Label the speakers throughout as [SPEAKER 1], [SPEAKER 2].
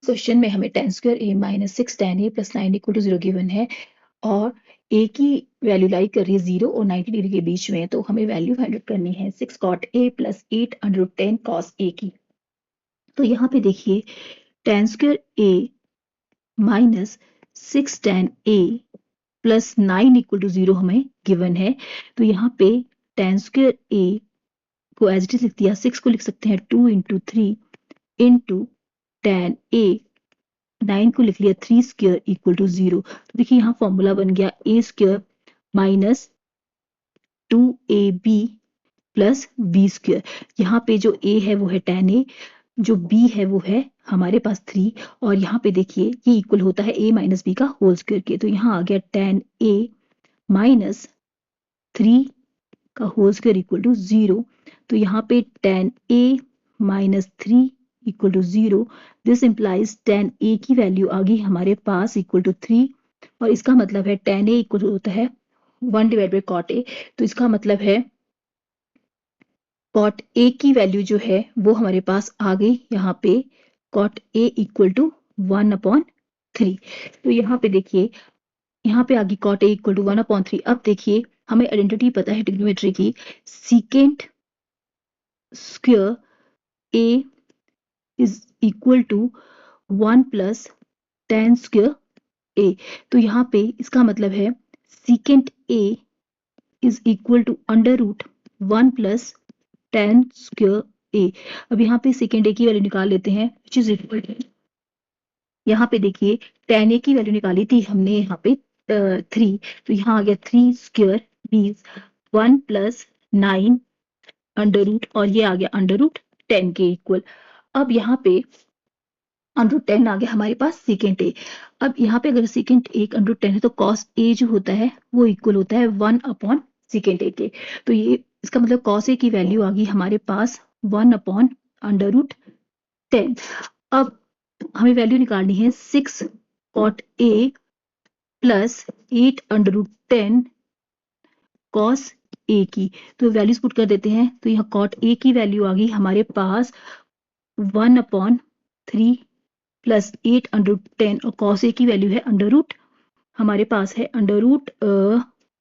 [SPEAKER 1] Question में हमें tan square a minus 6 tan a plus 9 equal to 0 given है और a की वैल्यू लाई कर रही है 0 और 90 डिग्री के बीच में, तो हमें वैल्यू फाइंड आउट करनी है 6 cot a plus 8 under root 10 cos a की। तो यहाँ पे देखिए tan square a minus 6 tan a plus 9 equal to 0 हमें गिवन है। तो यहाँ पे tan स्क्वायर a को एज इट इज लिख दिया, 6 को लिख सकते हैं 2 इंटू 3 इंटू tan a, 9 को लिख लिया 3 स्क्वायर इक्वल टू 0। तो देखिए यहाँ फॉर्मूला बन गया a square minus 2ab plus b square. यहाँ पे जो a है वो है tan a, जो b है वो है हमारे पास 3, और यहाँ पे देखिए ये इक्वल होता है a माइनस b का होल स्क्वायर के। तो यहाँ आ गया tan a माइनस 3 का होल स्क्वायर इक्वल टू 0। तो यहाँ पे tan a minus 3 equal to 0। This implies tan a की वैल्यू आ गई हमारे पास इक्वल टू 3, और इसका मतलब है tan a इक्वल होता है 1 डिवाइड बाई cot a। तो इसका मतलब है cot a की वैल्यू जो है वो हमारे पास आ गई यहाँ पे cot a इक्वल टू 1/3। तो यहाँ पे देखिए यहाँ पे आ गई cot a इक्वल टू 1/3। अब देखिए हमें आइडेंटिटी पता है ट्रिग्नोमेट्री की, secant square a is equal to 1 plus tan square a। तो यहाँ पे इसका मतलब है secant a is equal to under root 1 plus tan square a। अब यहाँ पे सेकेंड a की वैल्यू निकाल लेते हैं, विच इज इक्वल टू, यहाँ पे देखिए tan a की वैल्यू निकाली थी हमने यहाँ पे 3, तो यहाँ आ गया 3 square means 1 plus 9 under root, और ये आ गया अंडर रूट 10 के इक्वल। अब यहाँ पे अंडर रूट 10 आ गया हमारे पास सेकेंड ए। अब यहाँ पे अगर सेकेंड ए अंडर रूट 10 है तो कॉस ए जो होता है वो इक्वल होता है 1/सेकेंड ए के। तो ये इसका मतलब कॉस ए की वैल्यू आ गई हमारे पास 1/अंडर रूट 10। अब हमें वैल्यू निकालनी है 6 cot a plus 8 under root 10 cos a की। तो वैल्यूज पुट कर देते हैं, तो यहाँ cot a की वैल्यू आ गई हमारे पास 1/3 प्लस 8 अंडर रूट 10, और cos a की वैल्यू है अंडर रूट, हमारे पास है अंडर रूट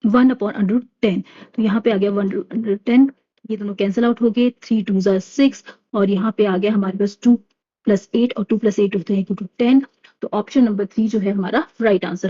[SPEAKER 1] 1/√10। तो यहाँ पे आ गया 1/10, ये दोनों कैंसिल आउट हो गए, 3 2 6, और यहाँ पे आ गया हमारे पास 2 प्लस 8, और 2 प्लस 8 होते हैं 10। तो ऑप्शन नंबर 3 जो है हमारा राइट आंसर।